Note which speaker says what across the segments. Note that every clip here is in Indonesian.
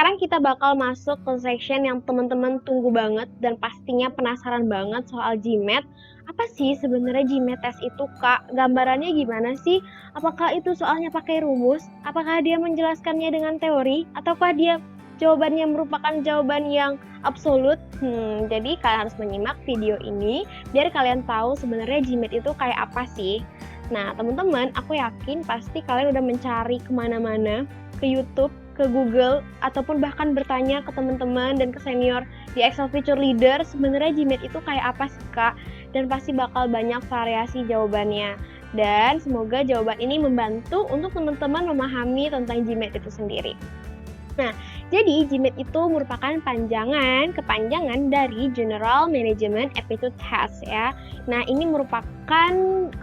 Speaker 1: sekarang kita bakal masuk ke section yang teman-teman tunggu banget dan pastinya penasaran banget soal GMAT. Apa sih sebenarnya GMAT test itu, Kak? Gambarannya gimana sih? Apakah itu soalnya pakai rumus? Apakah dia menjelaskannya dengan teori? Ataukah dia jawabannya merupakan jawaban yang absolut? Jadi kalian harus menyimak video ini biar kalian tahu sebenarnya GMAT itu kayak apa sih. Nah, teman-teman, aku yakin pasti kalian udah mencari kemana-mana, ke YouTube, ke Google, ataupun bahkan bertanya ke teman-teman dan ke senior di Excel Future Leader, sebenarnya GMAT itu kayak apa sih, Kak? Dan pasti bakal banyak variasi jawabannya. Dan semoga jawaban ini membantu untuk teman-teman memahami tentang GMAT itu sendiri. Nah, jadi GMAT itu merupakan kepanjangan dari General Management Aptitude Test ya. Nah, ini merupakan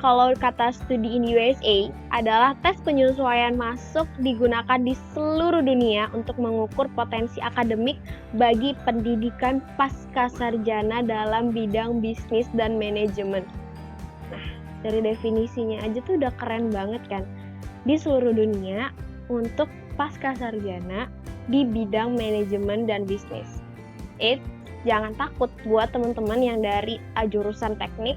Speaker 1: kalau kata studi in USA adalah tes penyesuaian masuk digunakan di seluruh dunia untuk mengukur potensi akademik bagi pendidikan pasca sarjana dalam bidang bisnis dan manajemen. Nah, dari definisinya aja tuh udah keren banget kan. Di seluruh dunia untuk pasca sarjana di bidang manajemen dan bisnis. Jangan takut buat teman-teman yang dari jurusan teknik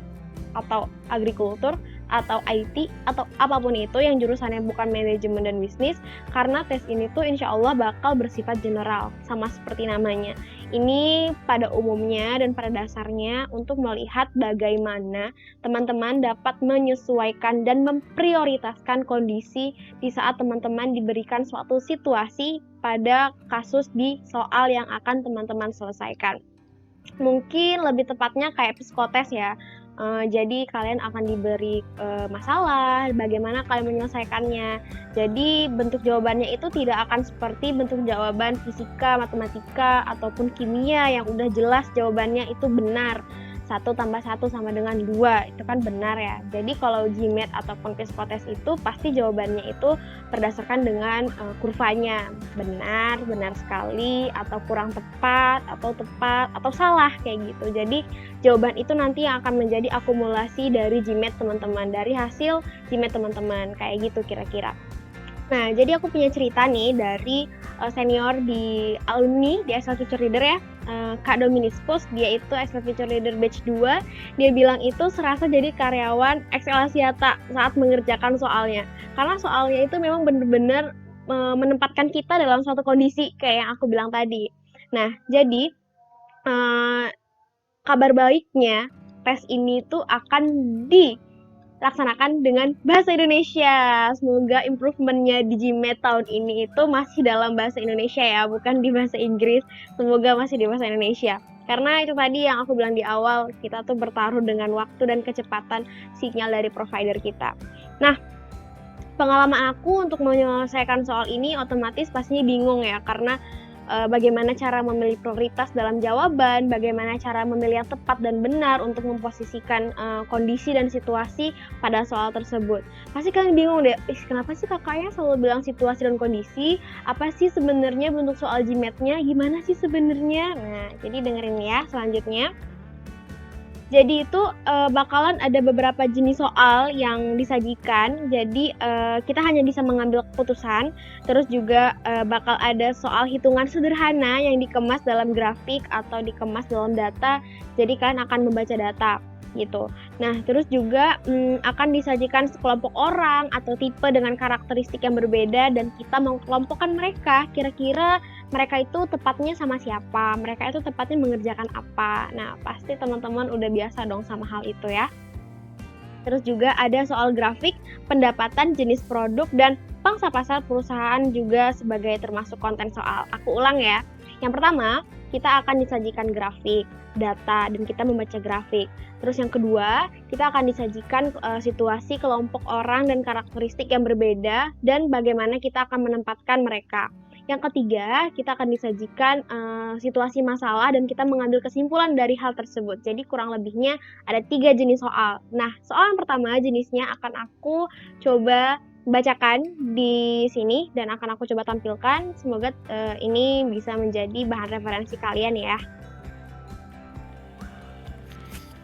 Speaker 1: atau agrikultur atau IT atau apapun itu yang jurusannya bukan manajemen dan bisnis, karena tes ini tuh insya Allah bakal bersifat general, sama seperti namanya. Ini pada umumnya dan pada dasarnya untuk melihat bagaimana teman-teman dapat menyesuaikan dan memprioritaskan kondisi di saat teman-teman diberikan suatu situasi pada kasus di soal yang akan teman-teman selesaikan. Mungkin lebih tepatnya kayak psikotes ya. Jadi kalian akan diberi masalah, bagaimana kalian menyelesaikannya. Jadi bentuk jawabannya itu tidak akan seperti bentuk jawaban fisika, matematika, ataupun kimia yang udah jelas jawabannya itu benar. 1 tambah 1 sama dengan 2, itu kan benar ya. Jadi kalau GMAT ataupun psikotes itu pasti jawabannya itu berdasarkan dengan kurvanya. Benar, benar sekali, atau kurang tepat, atau salah kayak gitu. Jadi jawaban itu nanti yang akan menjadi akumulasi dari GMAT teman-teman, dari hasil GMAT teman-teman, kayak gitu kira-kira. Nah, jadi aku punya cerita nih dari senior di alumni di Excel Future Leader ya, Kak Dominiskus, dia itu Excel Future Leader batch 2, dia bilang itu serasa jadi karyawan Excel Asiata saat mengerjakan soalnya. Karena soalnya itu memang benar-benar menempatkan kita dalam suatu kondisi kayak yang aku bilang tadi. Nah, jadi kabar baiknya tes ini tuh akan dilaksanakan dengan bahasa Indonesia. Semoga improvementnya di GMAT tahun ini itu masih dalam bahasa Indonesia ya, bukan di bahasa Inggris. Semoga masih di bahasa Indonesia. Karena itu tadi yang aku bilang di awal, kita tuh bertaruh dengan waktu dan kecepatan sinyal dari provider kita. Nah, pengalaman aku untuk menyelesaikan soal ini otomatis pastinya bingung ya, karena bagaimana cara memilih prioritas dalam jawaban, bagaimana cara memilih yang tepat dan benar untuk memposisikan kondisi dan situasi pada soal tersebut. Pasti kalian bingung deh, kenapa sih kakaknya selalu bilang situasi dan kondisi? Apa sih sebenarnya bentuk soal GMAT-nya? Gimana sih sebenarnya? Nah, jadi dengerin ya selanjutnya. Jadi itu bakalan ada beberapa jenis soal yang disajikan. Jadi kita hanya bisa mengambil keputusan. Terus juga bakal ada soal hitungan sederhana yang dikemas dalam grafik atau dikemas dalam data. Jadi kalian akan membaca data gitu. Nah, terus juga akan disajikan sekelompok orang atau tipe dengan karakteristik yang berbeda dan kita mengkelompokkan mereka. Kira-kira mereka itu tepatnya sama siapa, mereka itu tepatnya mengerjakan apa. Nah, pasti teman-teman udah biasa dong sama hal itu ya. Terus juga ada soal grafik, pendapatan, jenis produk, dan pangsa pasar perusahaan juga sebagai termasuk konten soal. Aku ulang ya. Yang pertama, kita akan disajikan grafik, data, dan kita membaca grafik. Terus yang kedua, kita akan disajikan situasi kelompok orang dan karakteristik yang berbeda, dan bagaimana kita akan menempatkan mereka. Yang ketiga, kita akan disajikan situasi masalah dan kita mengambil kesimpulan dari hal tersebut. Jadi kurang lebihnya ada 3 jenis soal. Nah, soal yang pertama jenisnya akan aku coba bacakan di sini dan akan aku coba tampilkan. Semoga ini bisa menjadi bahan referensi kalian ya.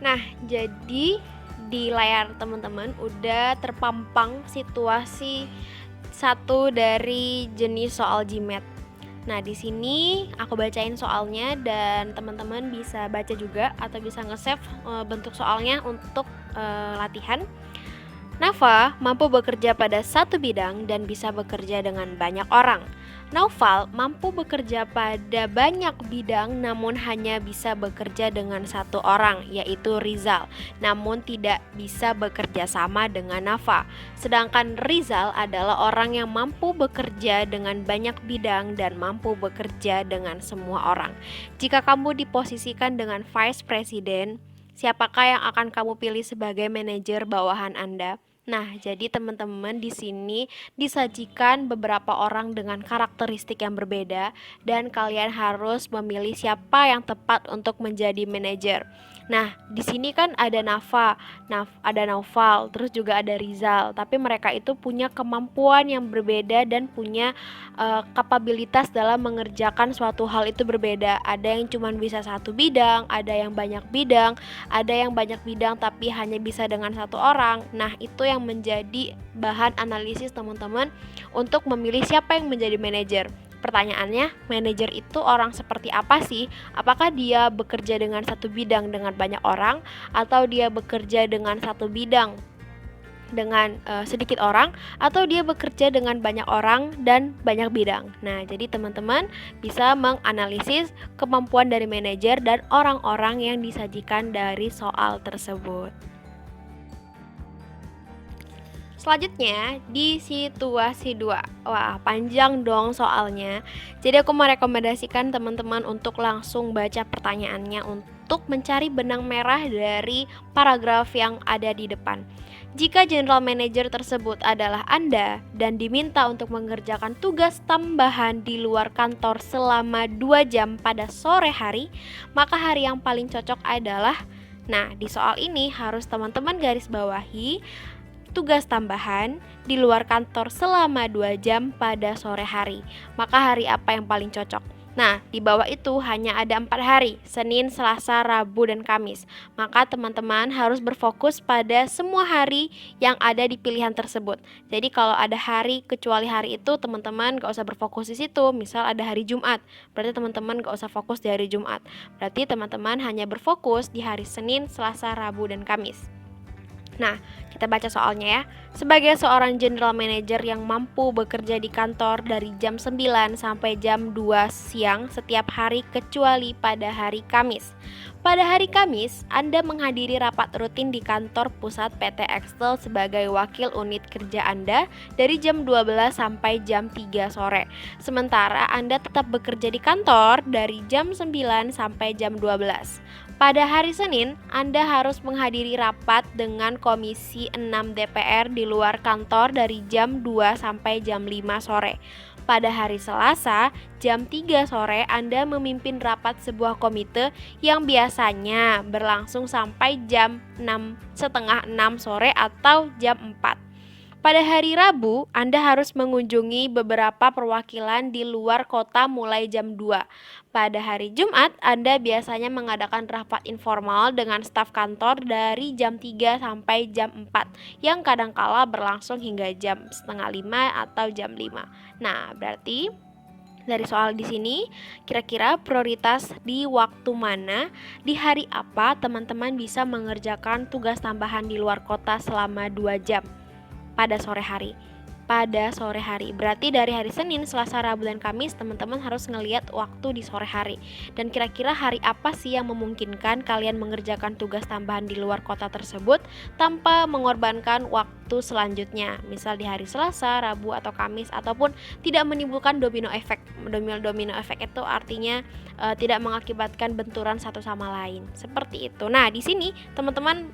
Speaker 1: Nah, jadi di layar teman-teman udah terpampang situasi satu dari jenis soal GMAT.
Speaker 2: Nah, di sini aku bacain soalnya dan teman-teman bisa baca juga atau bisa nge-save bentuk soalnya untuk latihan. Nafa mampu bekerja pada satu bidang dan bisa bekerja dengan banyak orang. Naufal mampu bekerja pada banyak bidang namun hanya bisa bekerja dengan satu orang, yaitu Rizal, namun tidak bisa bekerja sama dengan Nafa. Sedangkan Rizal adalah orang yang mampu bekerja dengan banyak bidang dan mampu bekerja dengan semua orang. Jika kamu diposisikan dengan Vice President, siapakah yang akan kamu pilih sebagai manajer bawahan Anda? Nah, jadi teman-teman di sini disajikan beberapa orang dengan karakteristik yang berbeda dan kalian harus memilih siapa yang tepat untuk menjadi manajer. Nah, di sini kan ada ada Naufal, terus juga ada Rizal, tapi mereka itu punya kemampuan yang berbeda dan punya kapabilitas dalam mengerjakan suatu hal itu berbeda. Ada yang cuma bisa satu bidang, ada yang banyak bidang, ada yang banyak bidang tapi hanya bisa dengan satu orang. Nah, itu yang menjadi bahan analisis teman-teman untuk memilih siapa yang menjadi manajer. Pertanyaannya, manajer itu orang seperti apa sih? Apakah dia bekerja dengan satu bidang dengan banyak orang atau dia bekerja dengan satu bidang dengan sedikit orang, atau dia bekerja dengan banyak orang dan banyak bidang. Nah, jadi teman-teman bisa menganalisis kemampuan dari manajer dan orang-orang yang disajikan dari soal tersebut. Selanjutnya di situasi 2. Wah, panjang dong soalnya. Jadi aku merekomendasikan teman-teman untuk langsung baca pertanyaannya untuk mencari benang merah dari paragraf yang ada di depan. Jika general manager tersebut adalah Anda dan diminta untuk mengerjakan tugas tambahan di luar kantor selama 2 jam pada sore hari, maka hari yang paling cocok adalah, nah, di soal ini harus teman-teman garis bawahi tugas tambahan di luar kantor selama 2 jam pada sore hari. Maka hari apa yang paling cocok? Nah, di bawah itu hanya ada 4 hari, Senin, Selasa, Rabu, dan Kamis. Maka teman-teman harus berfokus pada semua hari yang ada di pilihan tersebut. Jadi kalau ada hari kecuali hari itu, teman-teman gak usah berfokus di situ. Misal ada hari Jumat, berarti teman-teman gak usah fokus di hari Jumat. Berarti teman-teman hanya berfokus di hari Senin, Selasa, Rabu, dan Kamis. Nah, kita baca soalnya ya. Sebagai seorang general manager yang mampu bekerja di kantor dari jam 9 sampai jam 2 siang setiap hari kecuali pada hari Kamis. Pada hari Kamis, Anda menghadiri rapat rutin di kantor pusat PT Excel sebagai wakil unit kerja Anda dari jam 12 sampai jam 3 sore. Sementara Anda tetap bekerja di kantor dari jam 9 sampai jam 12. Pada hari Senin, Anda harus menghadiri rapat dengan Komisi 6 DPR di luar kantor dari jam 2 sampai jam 5 sore. Pada hari Selasa, jam 3 sore Anda memimpin rapat sebuah komite yang biasanya berlangsung sampai jam 5:30 sore atau jam 4. Pada hari Rabu, Anda harus mengunjungi beberapa perwakilan di luar kota mulai jam 2. Pada hari Jumat, Anda biasanya mengadakan rapat informal dengan staf kantor dari jam 3 sampai jam 4, yang kadangkala berlangsung hingga jam 4:30 atau jam 5. Nah, berarti dari soal di sini, kira-kira prioritas di waktu mana, di hari apa teman-teman bisa mengerjakan tugas tambahan di luar kota selama 2 jam? Pada sore hari. Berarti dari hari Senin, Selasa, Rabu, dan Kamis teman-teman harus ngelihat waktu di sore hari. Dan kira-kira hari apa sih yang memungkinkan kalian mengerjakan tugas tambahan di luar kota tersebut tanpa mengorbankan waktu selanjutnya. Misal di hari Selasa, Rabu, atau Kamis, ataupun tidak menimbulkan domino effect. Domino effect itu artinya tidak mengakibatkan benturan satu sama lain. Seperti itu. Nah, di sini teman-teman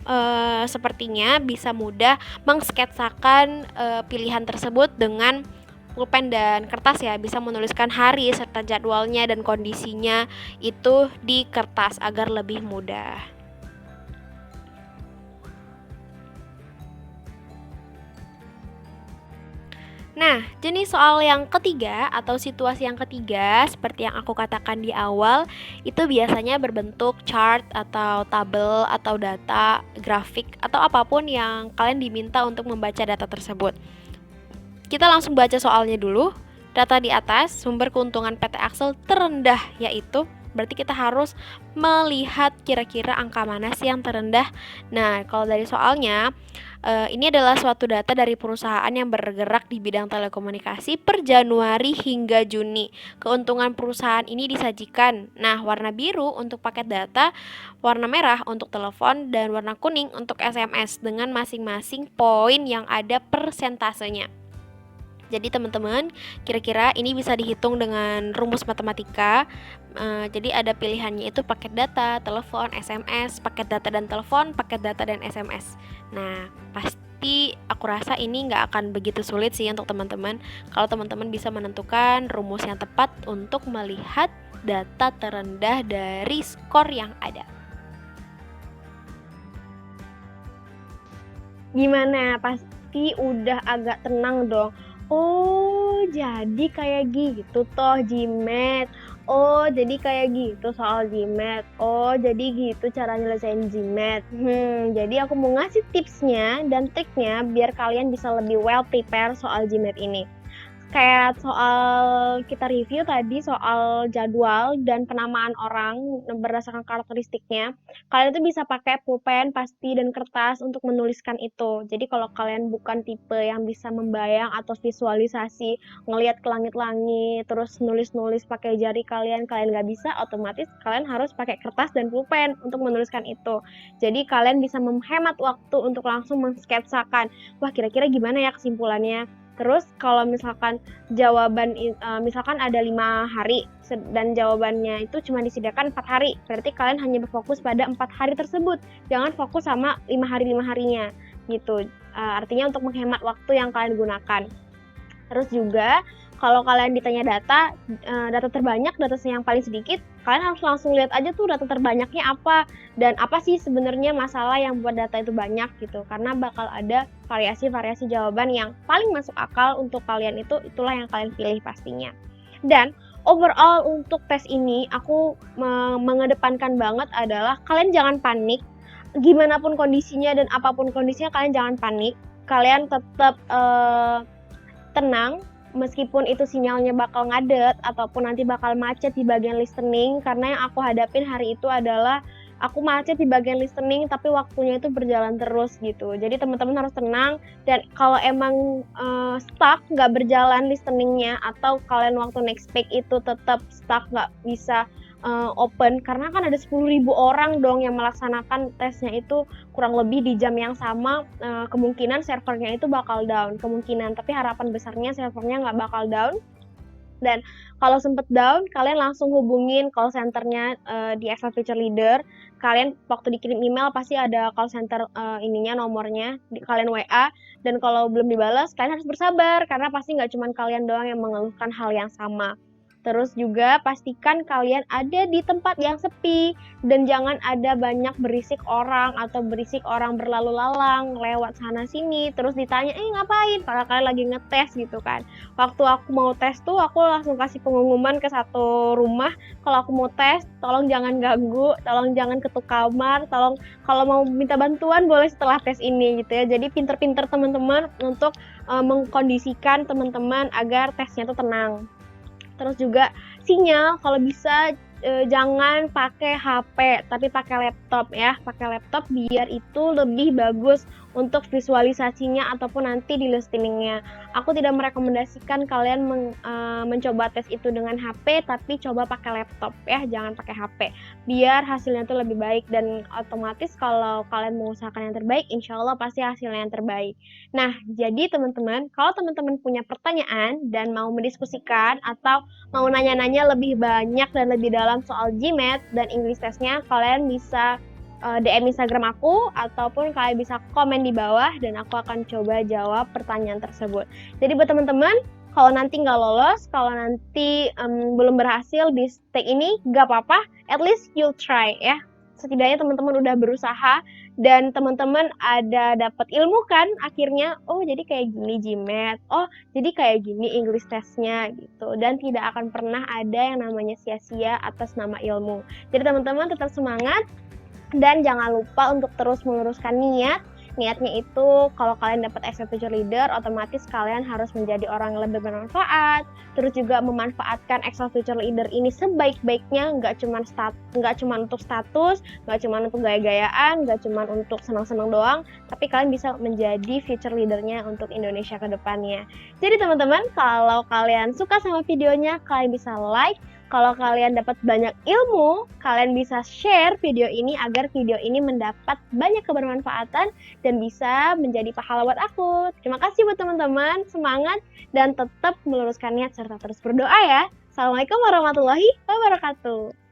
Speaker 2: sepertinya bisa mudah mengsketsakan pilihan tersebut dengan pulpen dan kertas ya, bisa menuliskan hari serta jadwalnya dan kondisinya itu di kertas agar lebih mudah. Nah, jenis soal yang ketiga atau situasi yang ketiga seperti yang aku katakan di awal itu biasanya berbentuk chart atau tabel atau data, grafik atau apapun yang kalian diminta untuk membaca data tersebut. Kita langsung baca soalnya dulu. data di atas, sumber keuntungan PT Axel terendah, yaitu berarti kita harus melihat kira-kira angka mana sih yang terendah. Nah, kalau dari soalnya, ini adalah suatu data dari perusahaan yang bergerak di bidang telekomunikasi per Januari hingga Juni. Keuntungan perusahaan ini disajikan. Nah, warna biru untuk paket data, warna merah untuk telepon, dan warna kuning untuk SMS dengan masing-masing poin yang ada persentasenya. Jadi teman-teman, kira-kira ini bisa dihitung dengan rumus matematika. Jadi ada pilihannya itu paket data, telepon, SMS, paket data dan telepon, paket data dan SMS. Nah, pasti aku rasa ini nggak akan begitu sulit sih untuk teman-teman. Kalau teman-teman bisa menentukan rumus yang tepat untuk melihat data terendah dari skor yang ada.
Speaker 1: Gimana? Pasti udah agak tenang dong. Oh, jadi kayak gitu toh GMAT. Oh, jadi kayak gitu soal GMAT. Oh, jadi gitu cara nyelesain GMAT. Jadi aku mau ngasih tipsnya dan triknya biar kalian bisa lebih well prepare soal GMAT ini. Kayak soal kita review tadi soal jadwal dan penamaan orang berdasarkan karakteristiknya, kalian itu bisa pakai pulpen, pasti, dan kertas untuk menuliskan itu. Jadi kalau kalian bukan tipe yang bisa membayang atau visualisasi, ngelihat ke langit-langit, terus nulis-nulis pakai jari kalian nggak bisa, otomatis kalian harus pakai kertas dan pulpen untuk menuliskan itu. Jadi kalian bisa menghemat waktu untuk langsung mensketsakan, wah kira-kira gimana ya kesimpulannya. Terus kalau misalkan jawaban misalkan ada 5 hari dan jawabannya itu cuma disediakan 4 hari, berarti kalian hanya berfokus pada 4 hari tersebut. Jangan fokus sama 5 harinya gitu. Artinya untuk menghemat waktu yang kalian gunakan. Terus juga kalau kalian ditanya data terbanyak, data yang paling sedikit, kalian harus langsung lihat aja tuh data terbanyaknya apa dan apa sih sebenarnya masalah yang buat data itu banyak gitu. Karena bakal ada variasi-variasi jawaban yang paling masuk akal untuk kalian itulah yang kalian pilih pastinya. Dan overall untuk tes ini aku mengedepankan banget adalah kalian jangan panik. Gimana pun kondisinya dan apapun kondisinya kalian jangan panik. Kalian tetap tenang, meskipun itu sinyalnya bakal ngadet ataupun nanti bakal macet di bagian listening, karena yang aku hadapin hari itu adalah aku macet di bagian listening tapi waktunya itu berjalan terus gitu. Jadi teman-teman harus tenang, dan kalau emang stuck nggak berjalan listeningnya atau kalian waktu next speak itu tetap stuck nggak bisa open, karena kan ada 10.000 orang dong yang melaksanakan tesnya itu kurang lebih di jam yang sama, kemungkinan servernya itu bakal down, tapi harapan besarnya servernya nggak bakal down. Dan kalau sempet down, kalian langsung hubungin call centernya di Excel Future Leader. Kalian waktu dikirim email pasti ada call center nomornya, kalian WA. Dan kalau belum dibalas, kalian harus bersabar karena pasti nggak cuma kalian doang yang mengeluhkan hal yang sama. Terus juga pastikan kalian ada di tempat yang sepi dan jangan ada banyak berisik orang atau berisik orang berlalu lalang lewat sana sini terus ditanya ngapain, padahal kalian lagi ngetes gitu kan. Waktu aku mau tes tuh aku langsung kasih pengumuman ke satu rumah, kalau aku mau tes tolong jangan ganggu, tolong jangan ketuk kamar, tolong kalau mau minta bantuan boleh setelah tes ini gitu ya. Jadi pinter-pinter teman-teman untuk mengkondisikan teman-teman agar tesnya tuh tenang. Terus juga sinyal kalau bisa jangan pakai HP tapi pakai laptop ya. Pakai laptop biar itu lebih bagus untuk visualisasinya ataupun nanti di listeningnya. Aku tidak merekomendasikan kalian mencoba tes itu dengan HP, tapi coba pakai laptop ya, jangan pakai HP. Biar hasilnya itu lebih baik, dan otomatis kalau kalian mengusahakan yang terbaik, insya Allah pasti hasilnya yang terbaik. Nah, jadi teman-teman, kalau teman-teman punya pertanyaan dan mau mendiskusikan atau mau nanya-nanya lebih banyak dan lebih dalam soal GMAT dan English testnya, kalian bisa DM Instagram aku ataupun kalian bisa komen di bawah dan aku akan coba jawab pertanyaan tersebut. Jadi buat teman-teman, kalau nanti nggak lolos, kalau nanti belum berhasil di stake ini, nggak apa-apa, at least you'll try ya. Setidaknya teman-teman udah berusaha dan teman-teman ada dapat ilmu kan akhirnya. Oh jadi kayak gini GMAT, oh jadi kayak gini English testnya gitu. Dan tidak akan pernah ada yang namanya sia-sia atas nama ilmu. Jadi teman-teman tetap semangat dan jangan lupa untuk terus meluruskan niat Niatnya itu kalau kalian dapat SL Future Leader, otomatis kalian harus menjadi orang yang lebih bermanfaat, terus juga memanfaatkan Excel Future Leader ini sebaik-baiknya, nggak cuma untuk status, nggak cuma untuk gaya-gayaan, nggak cuma untuk senang-senang doang, tapi kalian bisa menjadi future leadernya untuk Indonesia ke depannya. Jadi teman-teman, kalau kalian suka sama videonya, kalian bisa like. Kalau kalian dapat banyak ilmu, kalian bisa share video ini agar video ini mendapat banyak kebermanfaatan dan bisa menjadi pahala buat aku. Terima kasih buat teman-teman, semangat dan tetap meluruskan niat serta terus berdoa ya. Assalamualaikum warahmatullahi wabarakatuh.